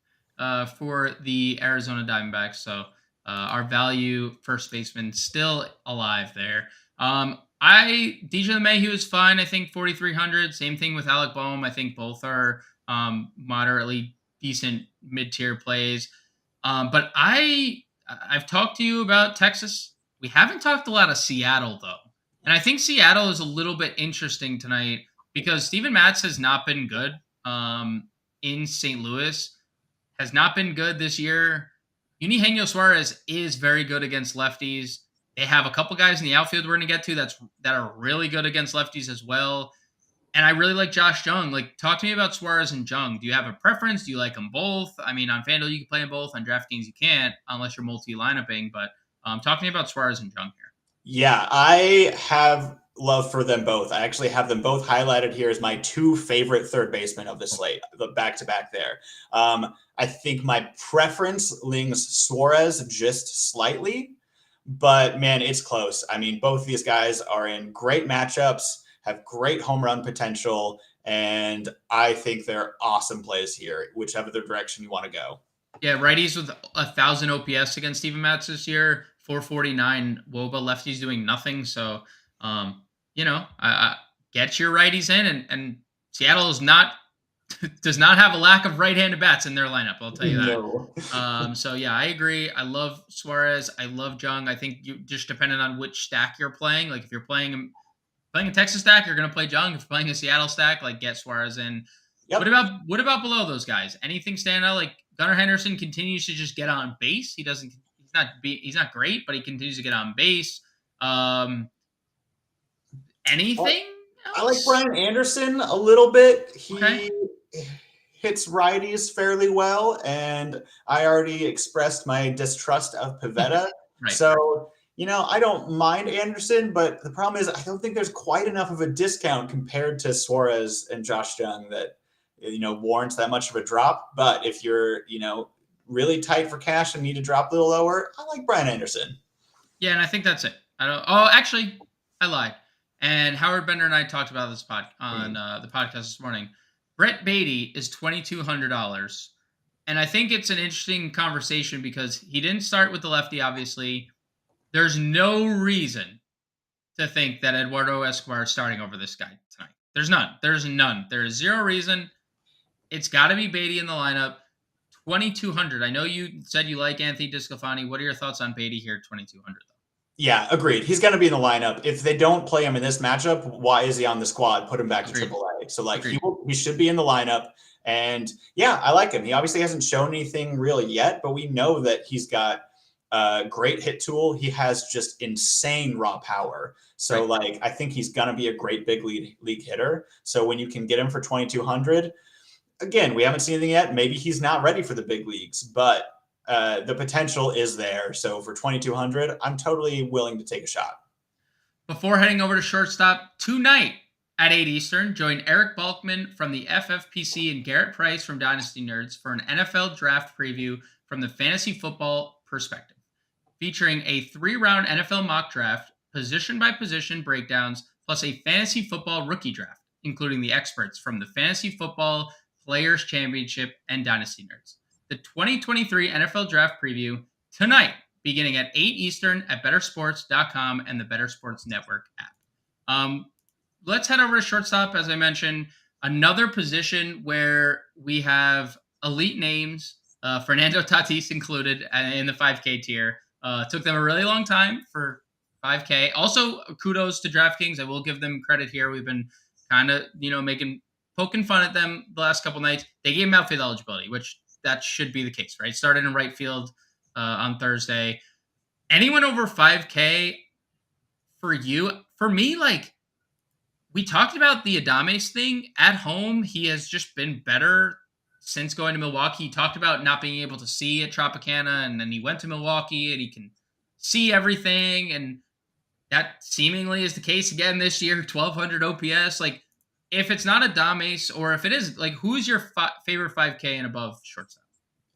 for the Arizona Diamondbacks. So our value first baseman still alive there. DJ LeMahieu is fine. I think 4,300. Same thing with Alec Boehm. I think both are moderately decent mid-tier plays. But I've talked to you about Texas. We haven't talked a lot of Seattle, though. And I think Seattle is a little bit interesting tonight because Steven Matz has not been good in St. Louis. Has not been good this year. Eugenio Suarez is very good against lefties. They have a couple guys in the outfield we're going to get to that are really good against lefties as well. And I really like Josh Jung. Talk to me about Suarez and Jung. Do you have a preference? Do you like them both? I mean, on FanDuel, you can play them both. On DraftKings, you can't unless you're multi-lineuping. But talk to me about Suarez and Jung here. Yeah, I have love for them both. I actually have them both highlighted here as my 2 favorite third basemen of the slate, the back-to-back there. I think my preference leans Suarez just slightly, but man, it's close. I mean, both of these guys are in great matchups, have great home run potential, and I think they're awesome plays here, whichever the direction you want to go. Yeah, righties with 1,000 OPS against Steven Matz this year. 449 WOBA, lefties doing nothing. So, I get your righties in, and Seattle is not does not have a lack of right-handed bats in their lineup. I'll tell you that. No. So yeah, I agree. I love Suarez. I love Jung. I think you just depending on which stack you're playing. Like if you're playing a Texas stack, you're gonna play Jung. If you're playing a Seattle stack, like get Suarez in. Yep. What about below those guys? Anything stand out? Like Gunnar Henderson continues to just get on base. He's not great, but he continues to get on base. Anything I like else? Brian Anderson a little bit. He Okay. hits righties fairly well, and I already expressed my distrust of Pivetta. Right. So, I don't mind Anderson, but the problem is I don't think there's quite enough of a discount compared to Suarez and Josh Jung that, warrants that much of a drop. But if you're, really tight for cash and need to drop a little lower, I like Brian Anderson. Yeah, and I think that's it. Actually, I lied. And Howard Bender and I talked about this on the podcast this morning. Brett Beatty is $2,200. And I think it's an interesting conversation because he didn't start with the lefty, obviously. There's no reason to think that Eduardo Escobar is starting over this guy tonight. There's none. There's none. There is zero reason. It's got to be Beatty in the lineup. 2,200. I know you said you like Anthony DeSclafani. What are your thoughts on Beatty here at 2,200, though? Yeah, agreed. He's going to be in the lineup. If they don't play him in this matchup, why is he on the squad? Put him back to AAA. So, he should be in the lineup. And, yeah, I like him. He obviously hasn't shown anything really yet, but we know that he's got a great hit tool. He has just insane raw power. So, I think he's going to be a great big league hitter. So, when you can get him for 2,200, again, we haven't seen anything yet. Maybe he's not ready for the big leagues, but the potential is there. So for 2,200, I'm totally willing to take a shot. Before heading over to shortstop tonight at 8 Eastern, join Eric Balkman from the FFPC and Garrett Price from Dynasty Nerds for an NFL draft preview from the fantasy football perspective, featuring a 3-round NFL mock draft, position by position breakdowns, plus a fantasy football rookie draft, including the experts from the Fantasy Football Players Championship and Dynasty Nerds. The 2023 NFL Draft Preview tonight, beginning at 8 Eastern at bettersports.com and the Better Sports Network app. Let's head over to shortstop. As I mentioned, another position where we have elite names, Fernando Tatis included in the 5K tier. Took them a really long time for 5K. Also, kudos to DraftKings. I will give them credit here. We've been kind of, poking fun at them the last couple nights. They gave him outfield eligibility, which that should be the case, right? Started in right field on Thursday. Anyone over 5K for you? For me, we talked about the Adames thing. At home, he has just been better since going to Milwaukee. He talked about not being able to see at Tropicana, and then he went to Milwaukee, and he can see everything, and that seemingly is the case again this year. 1,200 OPS. If it's not Adames, or if it is, who's your favorite 5K and above shortstop?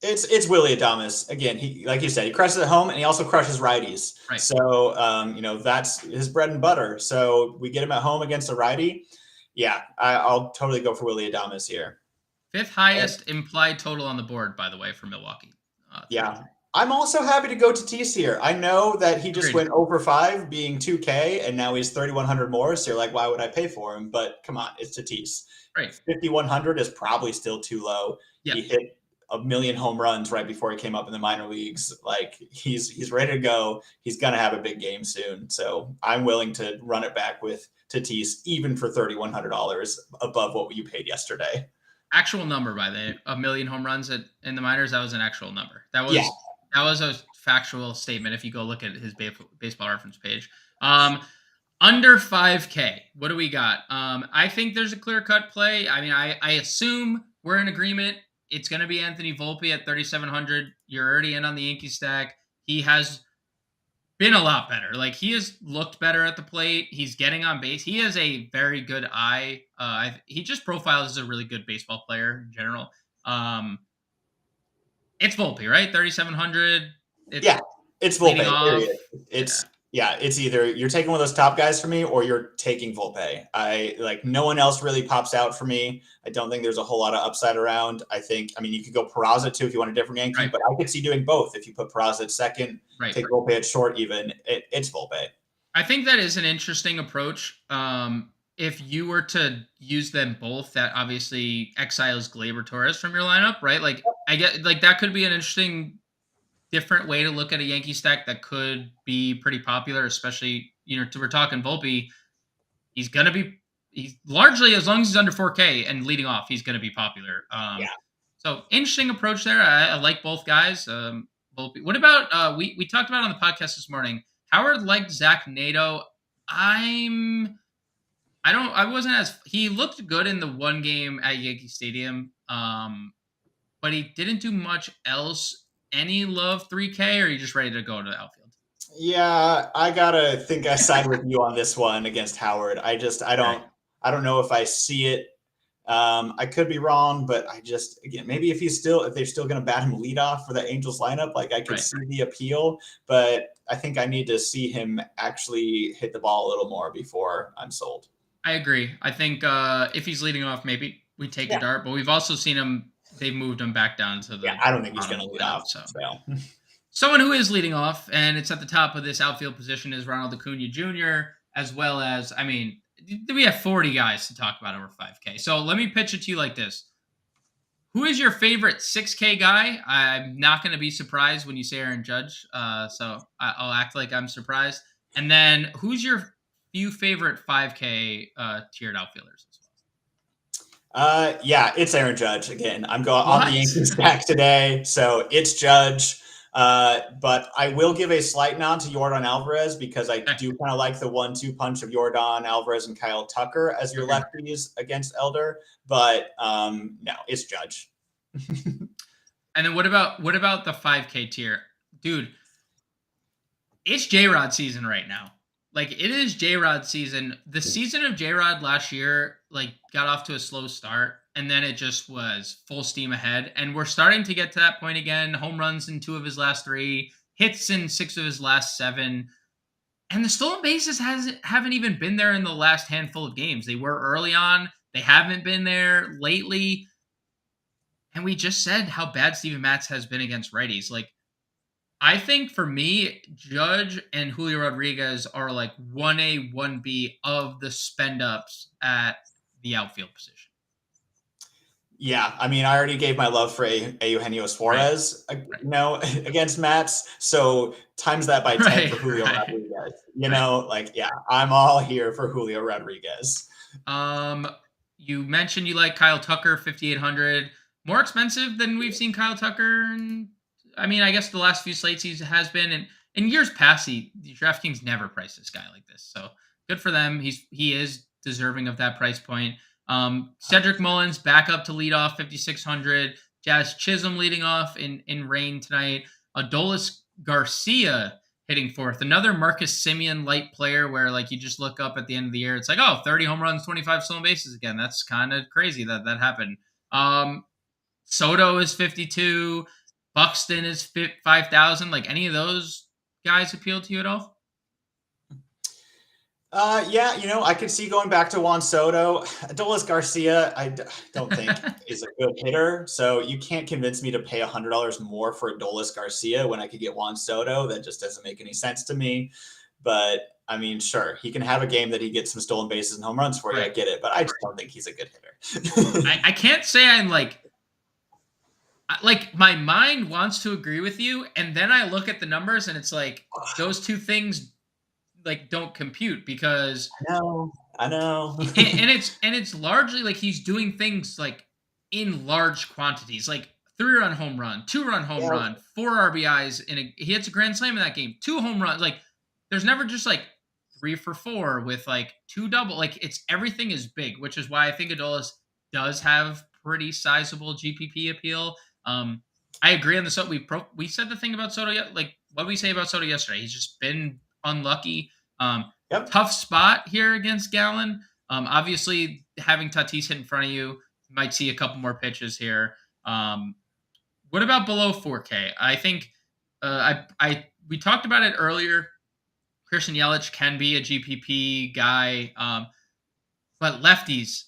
It's Willy Adames. Again, he, like you said, he crushes at home and he also crushes righties. Right. So, that's his bread and butter. So we get him at home against a righty. Yeah, I'll totally go for Willy Adames here. 5th highest implied total on the board, by the way, for Milwaukee. Yeah. I'm also happy to go Tatis here. I know that he just went over 5 being 2K, and now he's 3,100 more. So you're like, why would I pay for him? But come on, it's Tatis. Right. 5,100 is probably still too low. Yep. He hit a million home runs right before he came up in the minor leagues. He's ready to go. He's going to have a big game soon. So I'm willing to run it back with Tatis, even for $3,100 above what you paid yesterday. Actual number, by the way, a million home runs in the minors. That was an actual number. That was a factual statement. If you go look at his baseball reference page, under 5K, what do we got? I think there's a clear-cut play. I mean, I assume we're in agreement. It's going to be Anthony Volpe at 3,700. You're already in on the Yankee stack. He has been a lot better. He has looked better at the plate. He's getting on base. He has a very good eye. He just profiles as a really good baseball player in general. It's Volpe, right? 3,700. It's Volpe. It's Yeah, it's either you're taking one of those top guys for me or you're taking Volpe. No one else really pops out for me. I don't think there's a whole lot of upside around. I mean, you could go Peraza too if you want a different Yankee, Right. but I could see doing both. If you put Peraza at second, take Volpe at short, even it's Volpe. I think that is an interesting approach. If you were to use them both, that obviously exiles Gleyber Torres from your lineup, right? Like I get like that could be an interesting different way to look at a Yankee stack that could be pretty popular, especially, we're talking Volpe. He's largely, as long as he's under 4K and leading off, he's going to be popular. So interesting approach there. I like both guys. Volpe. What about, we talked about on the podcast this morning, Howard liked Zach Nato. He looked good in the one game at Yankee Stadium. But he didn't do much else. Any love 3K, or are you just ready to go to the outfield? Yeah, I gotta think I side with you on this one against Howard. I don't know if I see it. I could be wrong, but maybe if they're still gonna bat him leadoff for the Angels lineup, like I could see the appeal, but I think I need to see him actually hit the ball a little more before I'm sold. I agree. I think if he's leading off, maybe we take a dart, but we've also seen him. They've moved him back down to the. Yeah, I don't think he's going to lead off. So. Someone who is leading off, and it's at the top of this outfield position, is Ronald Acuna Jr., as well as, I mean, we have 40 guys to talk about over 5K. So let me pitch it to you like this. Who is your favorite 6K guy? I'm not going to be surprised when you say Aaron Judge, so I'll act like I'm surprised. And then who's your few favorite 5K tiered outfielders? Yeah, it's Aaron Judge again. I'm going on the Yankees stack today, so it's Judge. But I will give a slight nod to Yordan Alvarez because I do kind of like the 1-2 punch of Yordan Alvarez and Kyle Tucker as your lefties against Elder. But no, it's Judge. And then what about the 5K tier, dude? It's J-Rod season right now. Like, it is J-Rod season. The season of J-Rod last year, got off to a slow start, and then it just was full steam ahead. And we're starting to get to that point again. Home runs in 2 of his last 3, hits in 6 of his last 7. And the stolen bases haven't even been there in the last handful of games. They were early on. They haven't been there lately. And we just said how bad Steven Matz has been against righties. I think for me, Judge and Julio Rodriguez are 1A, 1B of the spend ups at the outfield position. Yeah, I mean, I already gave my love for Eugenio Suarez, against Mats. So times that by 10 for Julio Rodriguez. I'm all here for Julio Rodriguez. You mentioned you like Kyle Tucker, 5,800. More expensive than we've seen Kyle Tucker. I mean, I guess the last few slates he has been, and in years past, DraftKings never priced this guy like this. So good for them. He is deserving of that price point. Cedric Mullins back up to lead off, 5,600. Jazz Chisholm leading off in rain tonight. Adolis Garcia hitting 4th. Another Marcus Semien light player where you just look up at the end of the year. It's 30 home runs, 25 stolen bases again. That's kind of crazy that happened. Soto is 52. Buxton is 5,000. Any of those guys appeal to you at all? Yeah, I could see going back to Juan Soto. Adolis Garcia, I don't think is a good hitter. So you can't convince me to pay $100 more for Adolis Garcia when I could get Juan Soto. That just doesn't make any sense to me. But I mean, sure, he can have a game that he gets some stolen bases and home runs for you. I get it, but I just don't think he's a good hitter. I can't say I'm my mind wants to agree with you, and then I look at the numbers and it's those two things don't compute because I know. and it's largely he's doing things in large quantities, 3-run home run, 2-run home run, 4 RBIs he hits a grand slam in that game, 2 home runs. There's never just 3 for 4 with 2 double. It's everything is big, which is why I think Adolis does have pretty sizable GPP appeal. I agree on the we said the thing about Soto. What did we say about Soto yesterday? He's just been unlucky. Tough spot here against Gallen. Obviously, having Tatis hit in front of you might see a couple more pitches here. What about below 4K? I think we talked about it earlier. Christian Yelich can be a GPP guy, but lefties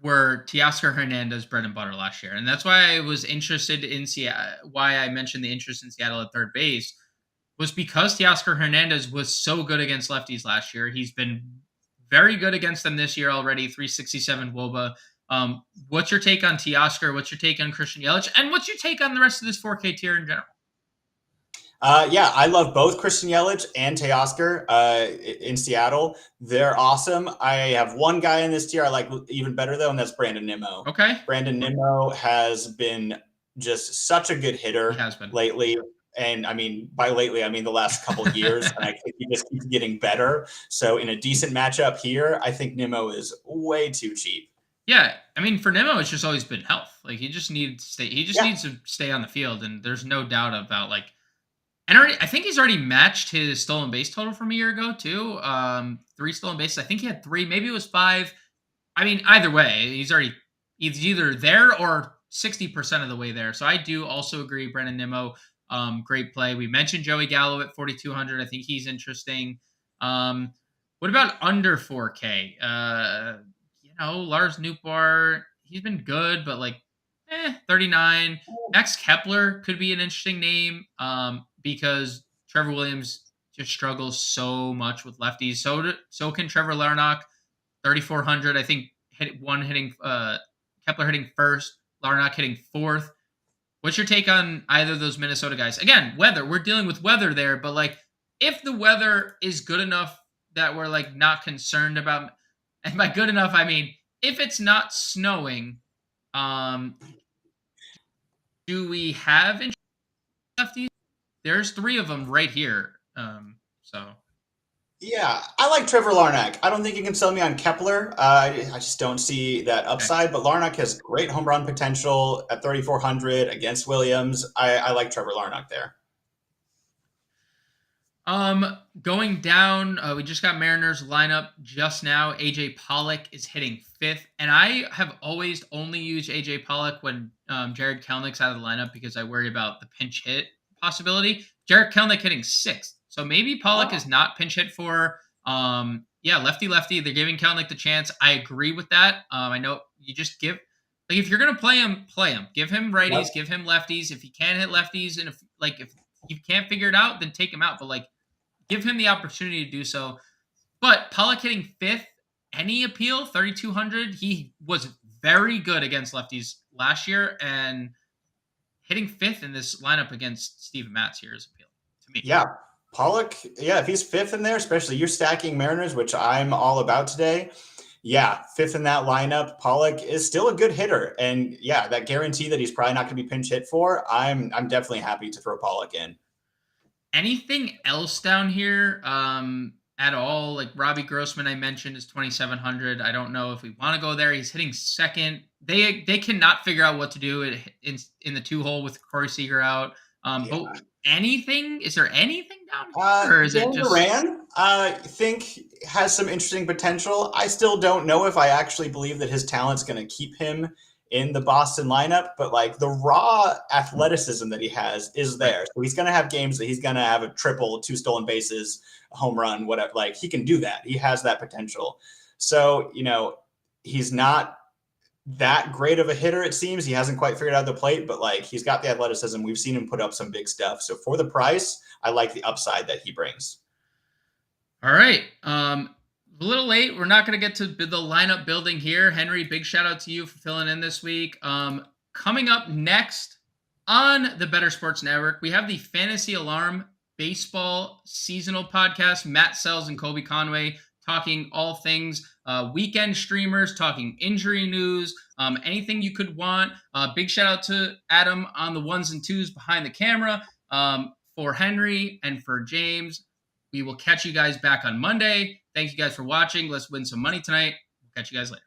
were Teoscar Hernandez bread and butter last year. And that's why I was interested in Seattle. Why I mentioned the interest in Seattle at third base was because Teoscar Hernandez was so good against lefties last year. He's been very good against them this year already, 367 WOBA. What's your take on Teoscar? What's your take on Christian Yelich? And what's your take on the rest of this 4K tier in general? Yeah, I love both Christian Yelich and Teoscar in Seattle. They're awesome. I have one guy in this tier I like even better, though, and that's Brandon Nimmo. Okay. Brandon Nimmo has been just such a good hitter lately. And I mean, by lately, I mean the last couple of years. And I think he just keeps getting better. So in a decent matchup here, I think Nimmo is way too cheap. Yeah, I mean, for Nimmo, it's just always been health. Like he just needs to stay. He just needs to stay on the field, and there's no doubt about like. And I think he's already matched his stolen base total from a year ago too. 3 stolen bases. I think he had 3. Maybe it was 5. I mean, either way, he's either there or 60% of the way there. So I do also agree, Brandon Nimmo, great play. We mentioned Joey Gallo at 4,200. I think he's interesting. What about under 4K? Lars Nootbaar, he's been good, but like 39. Max Kepler could be an interesting name because Trevor Williams just struggles so much with lefties. So can Trevor Larnach, 3,400. I think Kepler hitting first, Larnach hitting fourth. What's your take on either of those Minnesota guys? Again, weather. We're dealing with weather there, but like if the weather is good enough that we're like not concerned about, and by good enough I mean if it's not snowing, do we have lefties? There's 3 of them right here. Yeah, I like Trevor Larnach. I don't think you can sell me on Kepler. I just don't see that upside. But Larnach has great home run potential at 3,400 against Williams. I like Trevor Larnach there. Going down, we just got Mariners lineup just now. AJ Pollock is hitting 5th, and I have always only used AJ Pollock when Jared Kelenich's out of the lineup because I worry about the pinch hit possibility. Jared Kelenic hitting 6th, so maybe Pollock is not pinch hit for. Lefty. They're giving Kelenic the chance. I agree with that. I know you just give if you're gonna play him. Give him righties, give him lefties. If he can't hit lefties, and if you can't figure it out, then take him out. But give him the opportunity to do so. But Pollock hitting 5th, any appeal, 3,200. He was very good against lefties last year, and hitting 5th in this lineup against Steven Matz here is appealing to me. Yeah, Pollock, if he's 5th in there, especially you're stacking Mariners, which I'm all about today. Yeah, 5th in that lineup. Pollock is still a good hitter. And yeah, that guarantee that he's probably not going to be pinch hit for, I'm definitely happy to throw Pollock in. Anything else down here at all? Like Robbie Grossman, I mentioned, is 2,700. I don't know if we want to go there. He's hitting 2nd. They cannot figure out what to do in the 2-hole with Corey Seager out. But anything? Is there anything down here? Or is it just Duran? I think has some interesting potential. I still don't know if I actually believe that his talent's going to keep him in the Boston lineup, but the raw athleticism that he has is there. So he's going to have games that he's going to have a triple, 2 stolen bases, a home run, whatever. He can do that. He has that potential. So, he's not that great of a hitter, it seems. He hasn't quite figured out the plate, but he's got the athleticism. We've seen him put up some big stuff. So for the price, I like the upside that he brings. All right. A little late. We're not going to get to the lineup building here. Henry, big shout out to you for filling in this week. Coming up next on the Better Sports Network, we have the Fantasy Alarm Baseball Seasonal Podcast. Matt Sells and Colby Conway talking all things weekend streamers, talking injury news, anything you could want. Big shout out to Adam on the 1s and 2s behind the camera. For Henry and for James, we will catch you guys back on Monday. Thank you guys for watching. Let's win some money tonight. We'll catch you guys later.